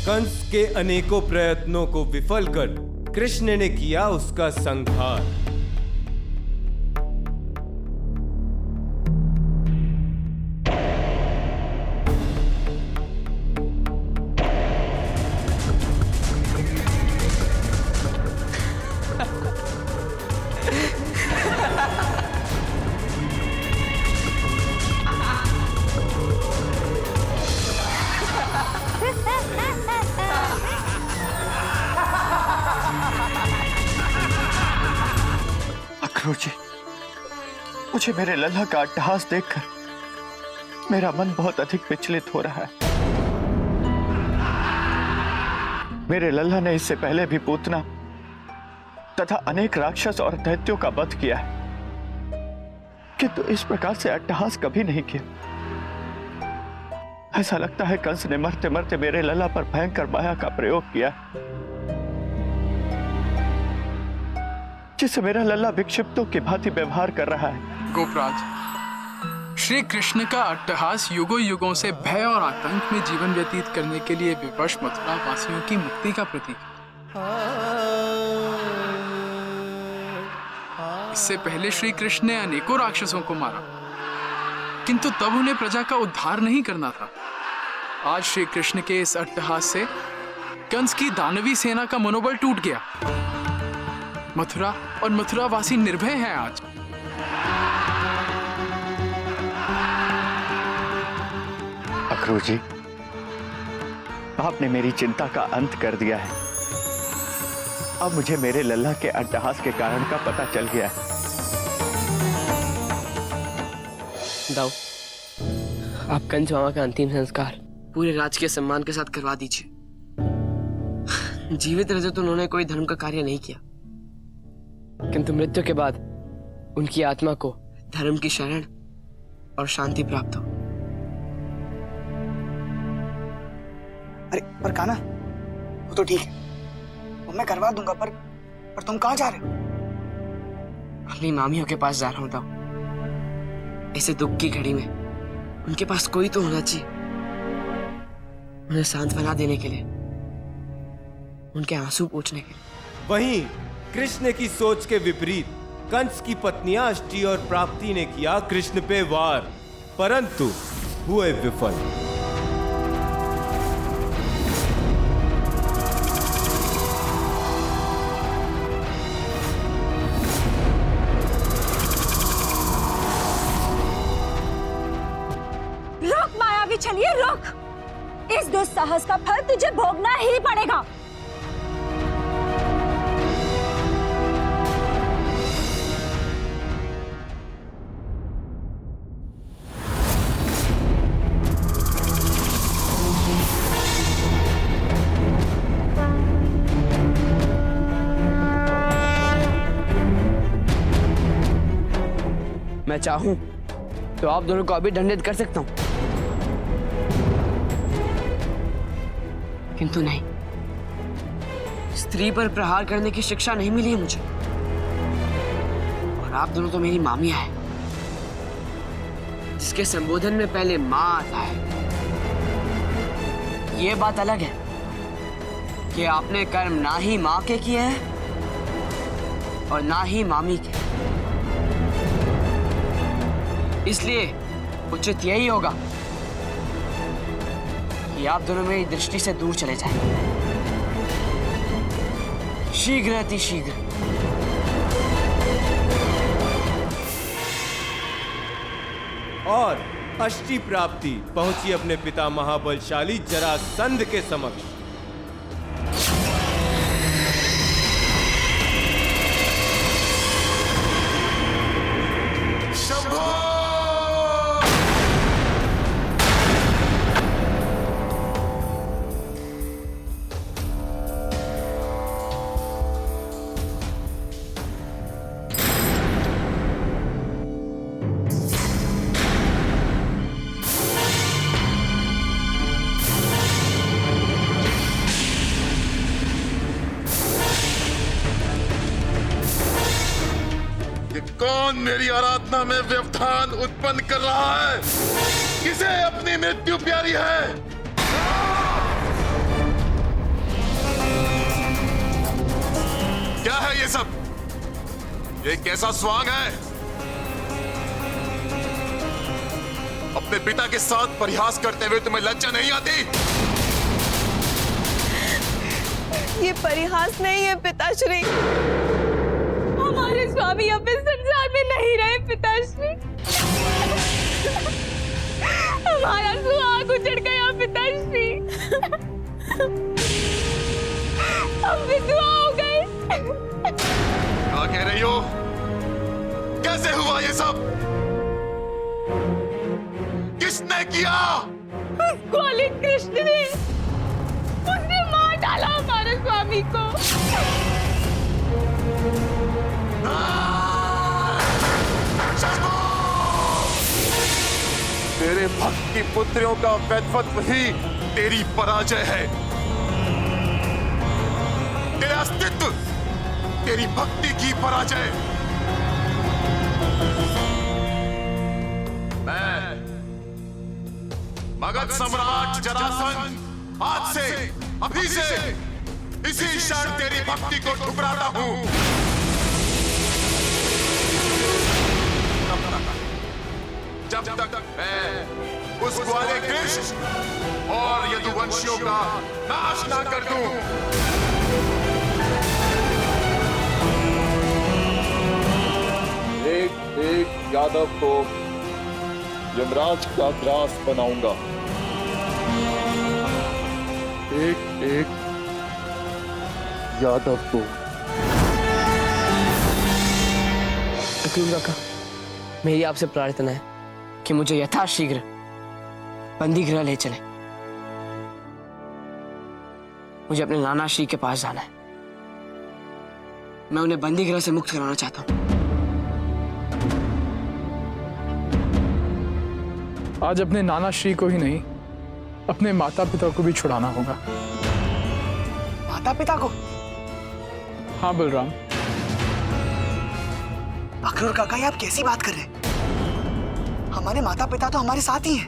कंस के अनेकों प्रयत्नों को विफल कर कृष्ण ने किया उसका संहार। जी, मुझे मेरे लल्ला का अट्टहास देखकर मेरा मन बहुत अधिक विचलित हो रहा है। मेरे लल्ला ने इससे पहले भी पूतना तथा अनेक राक्षस और दैत्यों का वध किया है, किंतु इस प्रकार से अट्टहास कभी नहीं किया। ऐसा लगता है कंस ने मरते मरते मेरे लल्ला पर भयंकर माया का प्रयोग किया, जिससे मेरा लल्ला विक्षिप्तों की भांति व्यवहार कर रहा है। गोपराज, श्री कृष्ण का अट्टहास युगों युगों से भय और आतंक में जीवन व्यतीत करने के लिए विवश मथुरा वासियों की मुक्ति का प्रतीक है। इससे पहले श्री कृष्ण ने अनेकों राक्षसों को मारा, किंतु तब उन्हें प्रजा का उद्धार नहीं करना था। आज श्री कृष्ण के इस अट्टहास से कंस की दानवी सेना का मनोबल टूट गया। मथुरा और मथुरावासी निर्भय हैं आज। अक्रूर जी, आपने मेरी चिंता का अंत कर दिया है। अब मुझे मेरे लल्ला के अट्टहास के कारण का पता चल गया है। दाऊ, आप कंस मामा का अंतिम संस्कार पूरे राज के सम्मान के साथ करवा दीजिए। जीवित रहते तो उन्होंने कोई धर्म का कार्य नहीं किया, किंतु मृत्यु के बाद उनकी आत्मा को धर्म की शरण और शांति प्राप्त हो। अरे पर कान्हा, वो तो ठीक है, वो मैं करवा दूंगा, पर तुम कहाँ जा रहे हो? अपनी मामियों के पास जा रहा हूं दाऊ। ऐसे दुख की घड़ी में उनके पास कोई तो होना चाहिए, उन्हें सांत्वना देने के लिए, उनके आंसू पोंछने के लिए। वहीं कृष्ण की सोच के विपरीत कंस की पत्नियां अष्टि और प्राप्ति ने किया कृष्ण पे वार, परंतु हुए विफल। रुक मायावी छलिए, रुक। इस दुस्साहस का फल तुझे भोगना ही पड़ेगा। मैं चाहूं तो आप दोनों को अभी दंडित कर सकता हूं, किंतु नहीं, स्त्री पर प्रहार करने की शिक्षा नहीं मिली है मुझे। और आप दोनों तो मेरी मामियां हैं, जिसके संबोधन में पहले मां आता है। ये बात अलग है कि आपने कर्म ना ही मां के किए हैं और ना ही मामी के। इसलिए उचित यही होगा कि आप दोनों मेरी दृष्टि से दूर चले जाएं, शीघ्र अति शीघ्र। और अष्टि प्राप्ति पहुंची अपने पिता महाबलशाली जरासंध के समक्ष। कौन मेरी आराधना में व्यवधान उत्पन्न कर रहा है? किसे अपनी मृत्यु प्यारी है? है ये सब? ये कैसा स्वांग है? अपने पिता के साथ परिहास करते हुए तुम्हें लज्जा नहीं आती? ये परिहास नहीं है पिताश्री। हमारे स्वामी अब इस संसार में नहीं रहे पिताश्री। हमारा सुहाग उजड़ गया पिताश्री। हम विधवा हो गए। क्या कह रही हो? कैसे हुआ ये सब? किसने किया? कॉलिंग कृष्ण ने। उसने मार डाला हमारे स्वामी को। तेरे भक्त की पुत्रियों का वैधवत्व ही तेरी पराजय है। तेरा अस्तित्व तेरी भक्ति की पराजय। मैं मगध सम्राट जरासंध आज से अभी से इसी क्षण तेरी भक्ति को ठुकराता हूं। जब तक मैं उस ग्वाले कृष्ण और यदुवंशियों का नाश ना कर दूं। एक एक यादव को यमराज का ग्रास बनाऊंगा। एक एक यादव को। अक्रूर काका, मेरी आपसे प्रार्थना है कि मुझे यथाशीघ्र बंदी गृह ले चले। मुझे अपने नाना श्री के पास जाना है। मैं उन्हें बंदी गृह से मुक्त कराना चाहता हूं। आज अपने नाना श्री को ही नहीं, अपने माता पिता को भी छुड़ाना होगा। माता पिता को? हाँ बलराम। अक्रूर काका, ये आप कैसी बात कर रहे हैं? हमारे माता पिता तो हमारे साथ ही हैं।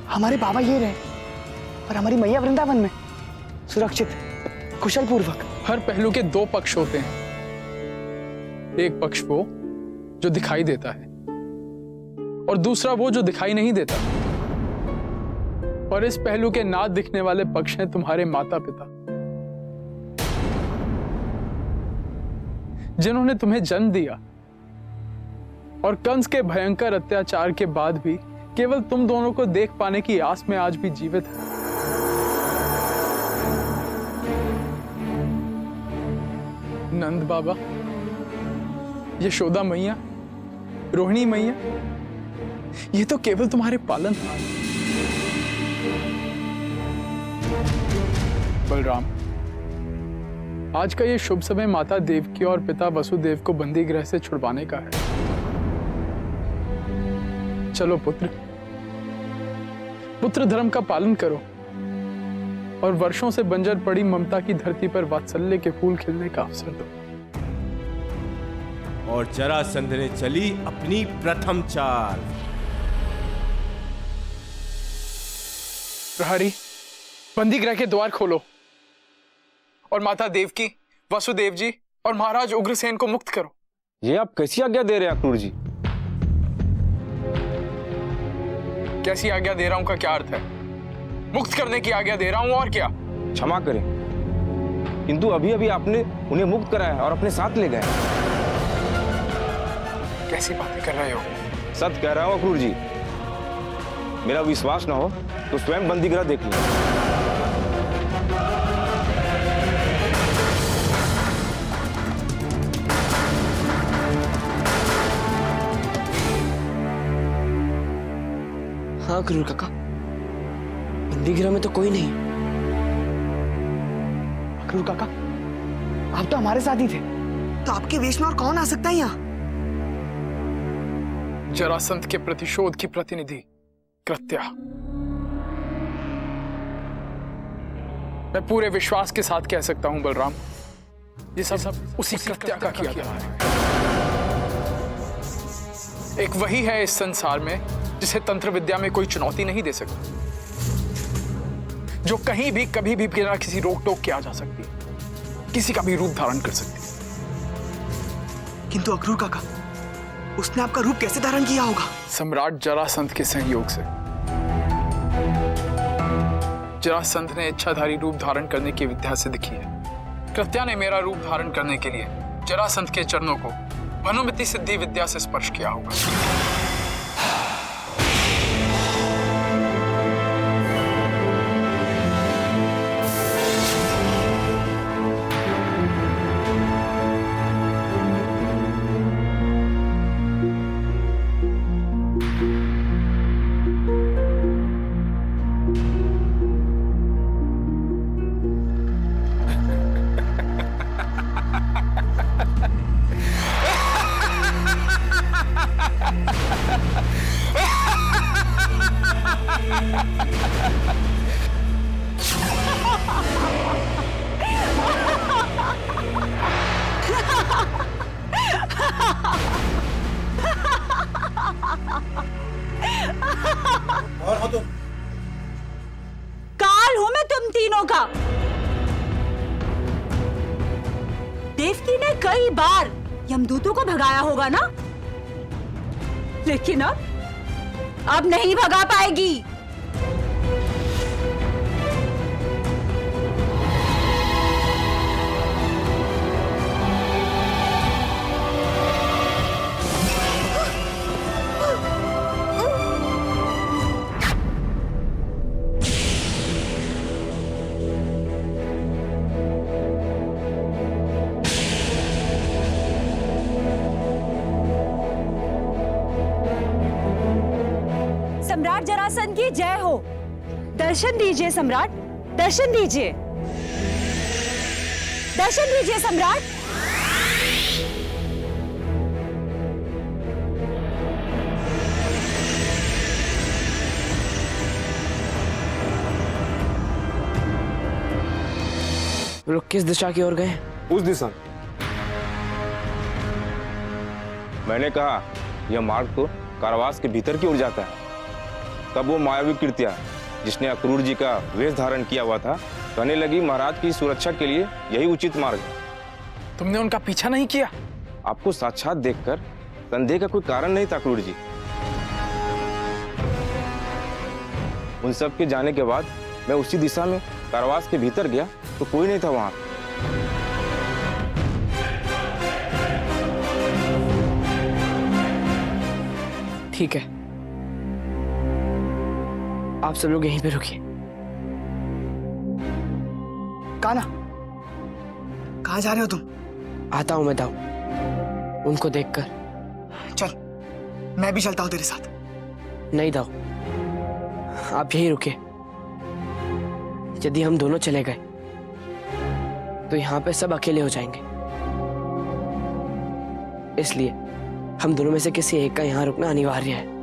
हमारे बाबा ये रहे और हमारी मैया वृंदावन में सुरक्षित, कुशल पूर्वक। हर पहलू के दो पक्ष होते हैं। एक पक्ष वो जो दिखाई देता है और दूसरा वो जो दिखाई नहीं देता। और इस पहलू के ना दिखने वाले पक्ष हैं तुम्हारे माता पिता, जिन्होंने तुम्हें जन्म दिया और कंस के भयंकर अत्याचार के बाद भी केवल तुम दोनों को देख पाने की आस में आज भी जीवित है। नंद बाबा, यशोदा मैया, रोहिणी मैया, ये तो केवल तुम्हारे पालन। बलराम, आज का ये शुभ समय माता देवकी और पिता वसुदेव को बंदी गृह से छुड़वाने का है। चलो पुत्र, पुत्र धर्म का पालन करो और वर्षों से बंजर पड़ी ममता की धरती पर वात्सल्य के फूल खिलने का अवसर दो। और जरासंध ने चली अपनी प्रथम चाल। प्रहरी, बंदी गृह के द्वार खोलो और माता देवकी, वसुदेव जी और महाराज उग्रसेन को मुक्त करो। ये आप कैसी आज्ञा दे रहे हैं अक्रूर जी? कैसी आज्ञा दे रहा हूं का क्या अर्थ है? मुक्त करने की आज्ञा दे रहा हूं, और क्या। क्षमा करें, किंतु अभी अभी आपने उन्हें मुक्त कराया और अपने साथ ले गए। कैसी बातें कर रहे हो? सत्य कह रहा हूं अक्रूर जी। मेरा विश्वास ना हो तो स्वयं बंदी गृह देख लीजिए। हाँ अक्रूर काका, बंदी गृह में तो कोई नहीं। अक्रूर काका, आप तो हमारे साथ ही थे, तो आपके वेश में और कौन आ सकता है यहाँ? जरासंध के प्रतिशोध की प्रतिनिधि कृत्या। मैं पूरे विश्वास के साथ कह सकता हूं बलराम, ये सब उसी कृत्या का किया गया है। एक वही है इस संसार में जिसे तंत्र विद्या में कोई चुनौती नहीं दे सकता, जो कहीं भी कभी भी बिना किसी रोक टोक के आ जा सकती है। किसी का भी रूप धारण कर सकती। किंतु अक्रूर काका, उसने आपका रूप कैसे धारण किया होगा? सम्राट जरासंध के सहयोग से। जरासंध ने इच्छाधारी रूप धारण करने की विद्या सिद्ध की है। कृत्या ने मेरा रूप धारण करने के लिए जरासंध के चरणों को भानुमति सिद्धि विद्या से स्पर्श किया होगा। काल हूं मैं तुम तीनों का। देवकी ने कई बार यमदूतों को भगाया होगा ना, लेकिन अब नहीं भगा पाएगी। सम्राट जरासंध की जय हो। दर्शन दीजिए सम्राट, दर्शन दीजिए, दर्शन दीजिए सम्राट। लोग किस दिशा की ओर गए? उस दिशा। मैंने कहा यह मार्ग तो कारावास के भीतर की ओर जाता है। तब वो मायावी कृत्या जिसने अक्रूर जी का वेश धारण किया हुआ था कहने लगी महाराज की सुरक्षा के लिए यही उचित मार्ग है। तुमने उनका पीछा नहीं किया? आपको साक्षात देखकर संदेह का कोई कारण नहीं था अक्रूर जी। उन सब के जाने के बाद मैं उसी दिशा में कारावास के भीतर गया तो कोई नहीं था वहां। ठीक है, आप सब लोग यहीं पे रुकिए। काना, कहाँ जा रहे हो तुम? आता हूं मैं दाऊ, उनको देखकर। चल, मैं भी चलता हूं तेरे साथ। नहीं दाऊ, आप यहीं रुकिए। यदि हम दोनों चले गए तो यहाँ पे सब अकेले हो जाएंगे। इसलिए हम दोनों में से किसी एक का यहाँ रुकना अनिवार्य है।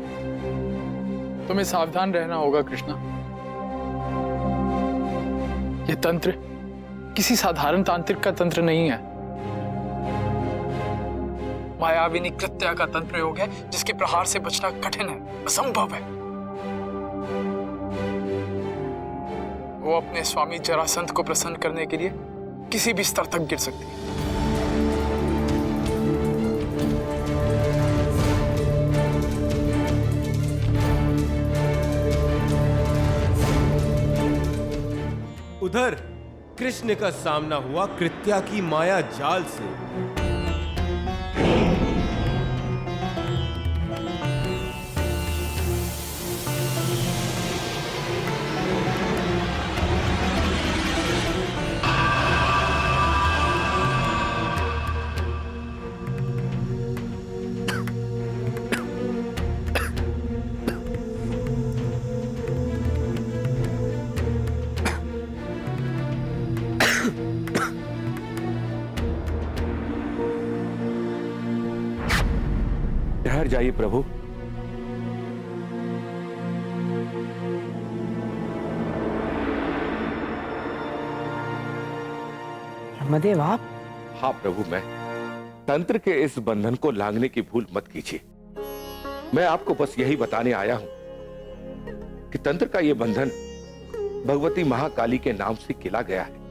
तुम्हें सावधान रहना होगा कृष्णा। यह तंत्र किसी साधारण तांत्रिक का तंत्र नहीं है। मायाविनी कृत्या का तंत्र प्रयोग है जिसके प्रहार से बचना कठिन है, असंभव है। वो अपने स्वामी जरासंध को प्रसन्न करने के लिए किसी भी स्तर तक गिर सकती है। उधर कृष्ण का सामना हुआ कृत्या की माया जाल से। ठहर जाइए प्रभु। ब्रह्मदेव आप? हाँ प्रभु, मैं तंत्र के इस बंधन को लांघने की भूल मत कीजिए। मैं आपको बस यही बताने आया हूं कि तंत्र का यह बंधन भगवती महाकाली के नाम से किला गया है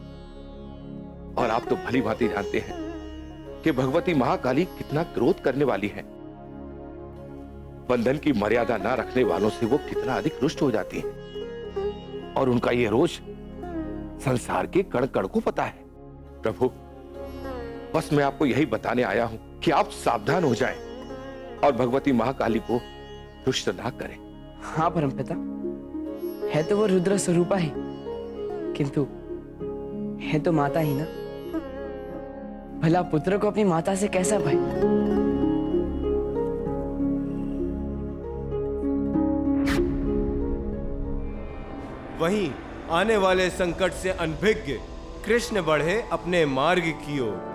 और आप तो भली भांति जानते हैं कि भगवती महाकाली कितना क्रोध करने वाली है। बंधन की मर्यादा ना रखने वालों से वो कितना अधिक रुष्ट हो जाती है, और उनका ये रोष संसार के कण कण को पता है। प्रभु, बस मैं आपको यही बताने आया हूं कि आप सावधान हो जाएं और भगवती महाकाली को रुष्ट ना करें। हाँ परमपिता, है तो वो रुद्र स्वरूपा ही, किंतु है तो माता ही ना। भला पुत्र को अपनी माता से कैसा भय? वहीं आने वाले संकट से अनभिज्ञ कृष्ण बढ़े अपने मार्ग की ओर।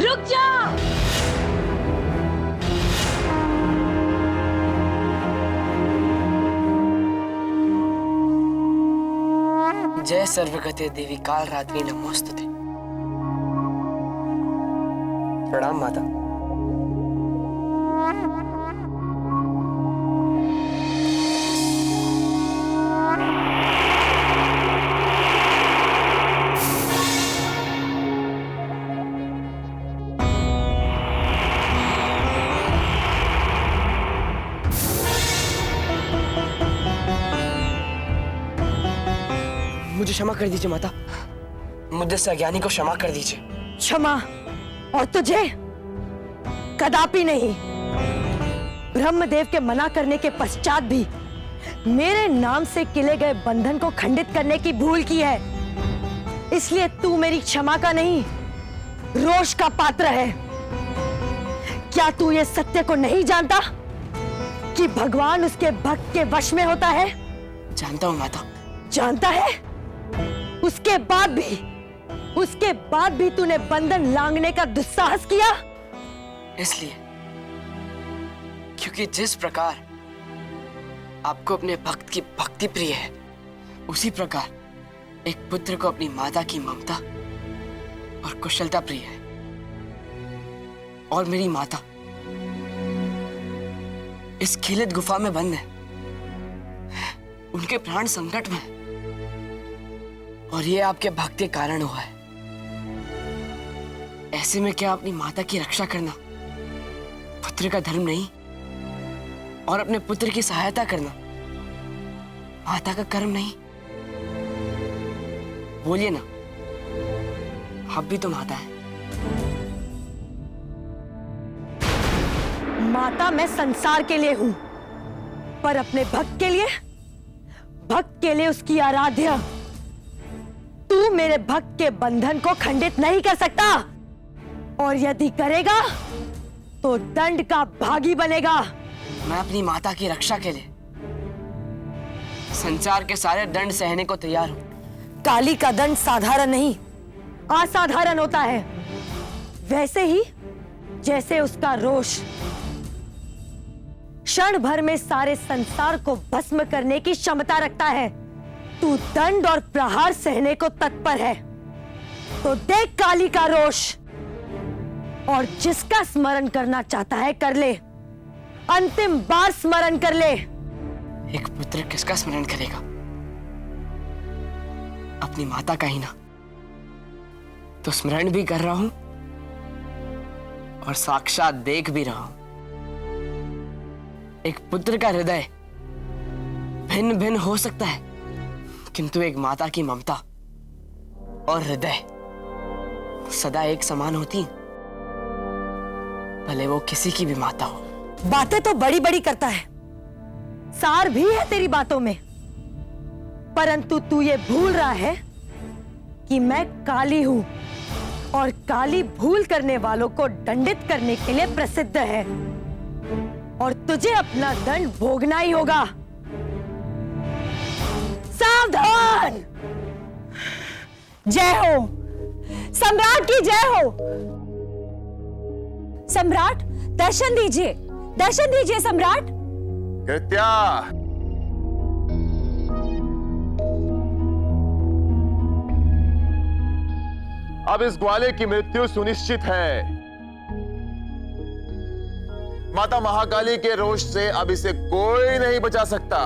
रुक जाओ! जय सर्वगते देवी काल रात्रि नमोस्तुते। प्रणाम माता। मुझे क्षमा कर दीजिए माता, मुझे से अज्ञानी को क्षमा कर दीजिए। क्षमा? और तुझे? कदापि नहीं। ब्रह्मदेव के मना करने के पश्चात भी मेरे नाम से किले गए बंधन को खंडित करने की भूल की है, इसलिए तू मेरी क्षमा का नहीं, रोष का पात्र है। क्या तू ये सत्य को नहीं जानता कि भगवान उसके भक्त के वश में होता है? जानता हूँ माता। जानता है? उसके बाद भी तूने बंधन लांघने का दुस्साहस किया। इसलिए क्योंकि जिस प्रकार आपको अपने भक्त की भक्ति प्रिय है, उसी प्रकार एक पुत्र को अपनी माता की ममता और कुशलता प्रिय है। और मेरी माता इस खिलित गुफा में बंद है, उनके प्राण संकट में है, और ये आपके भक्त के कारण हुआ है। ऐसे में क्या अपनी माता की रक्षा करना पुत्र का धर्म नहीं, और अपने पुत्र की सहायता करना माता का कर्म नहीं? बोलिए ना, आप भी तो माता है। माता मैं संसार के लिए हूं, पर अपने भक्त के लिए उसकी आराध्या। तू मेरे भक्त के बंधन को खंडित नहीं कर सकता, और यदि करेगा तो दंड का भागी बनेगा। मैं अपनी माता की रक्षा के लिए संसार के सारे दंड सहने को तैयार हूं। काली का दंड साधारण नहीं, असाधारण होता है, वैसे ही जैसे उसका रोष क्षण भर में सारे संसार को भस्म करने की क्षमता रखता है। तू दंड और प्रहार सहने को तत्पर है, तो देख काली का रोष, और जिसका स्मरण करना चाहता है कर ले, अंतिम बार स्मरण कर ले। एक पुत्र किसका स्मरण करेगा? अपनी माता का ही ना। तो स्मरण भी कर रहा हूं और साक्षात देख भी रहा हूं। एक पुत्र का हृदय भिन्न भिन्न हो सकता है, किंतु एक माता की ममता और हृदय सदा एक समान होती, भले वो किसी की भी माता हो। बातें तो बड़ी बड़ी करता है, सार भी है तेरी बातों में, परंतु तू ये भूल रहा है कि मैं काली हूं, और काली भूल करने वालों को दंडित करने के लिए प्रसिद्ध है, और तुझे अपना दंड भोगना ही होगा। सावधान! जय हो, सम्राट की जय हो। सम्राट, दर्शन दीजिए सम्राट। कृत्या, अब इस ग्वाले की मृत्यु सुनिश्चित है। माता महाकाली के रोष से अब इसे कोई नहीं बचा सकता।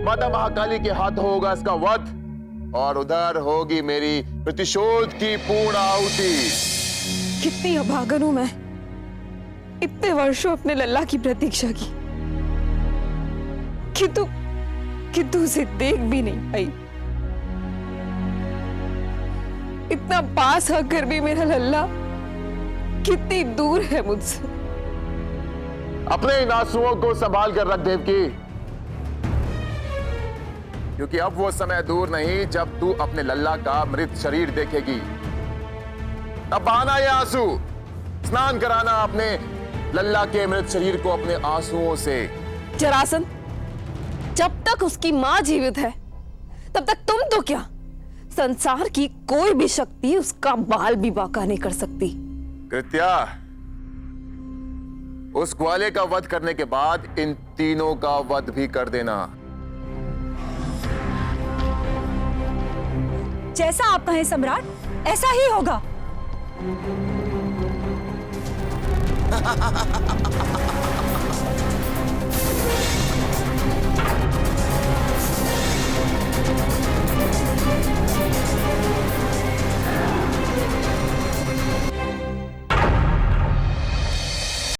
माता महाकाली के हाथ होगा इसका वध और उधर होगी मेरी प्रतिशोध की पूर्ण आहुति। कितनी अभागन हूं मैं, इतने वर्षों अपने लल्ला की प्रतीक्षा की, किंतु उसे देख भी नहीं पाई। इतना पास होकर भी मेरा लल्ला कितनी दूर है मुझसे। अपने इन आंसुओं को संभाल कर रख देवकी, क्योंकि अब वो समय दूर नहीं जब तू अपने लल्ला का मृत शरीर देखेगी। अब बहाना ये आंसू, स्नान कराना अपने लल्ला के मृत शरीर को अपने आंसुओं से। जरासन, जब तक उसकी मां जीवित है तब तक तुम तो क्या, संसार की कोई भी शक्ति उसका बाल भी बांका नहीं कर सकती। कृत्या, उस ग्वाले का वध करने के बाद इन तीनों का वध भी कर देना। जैसा आप कहें सम्राट, ऐसा ही होगा।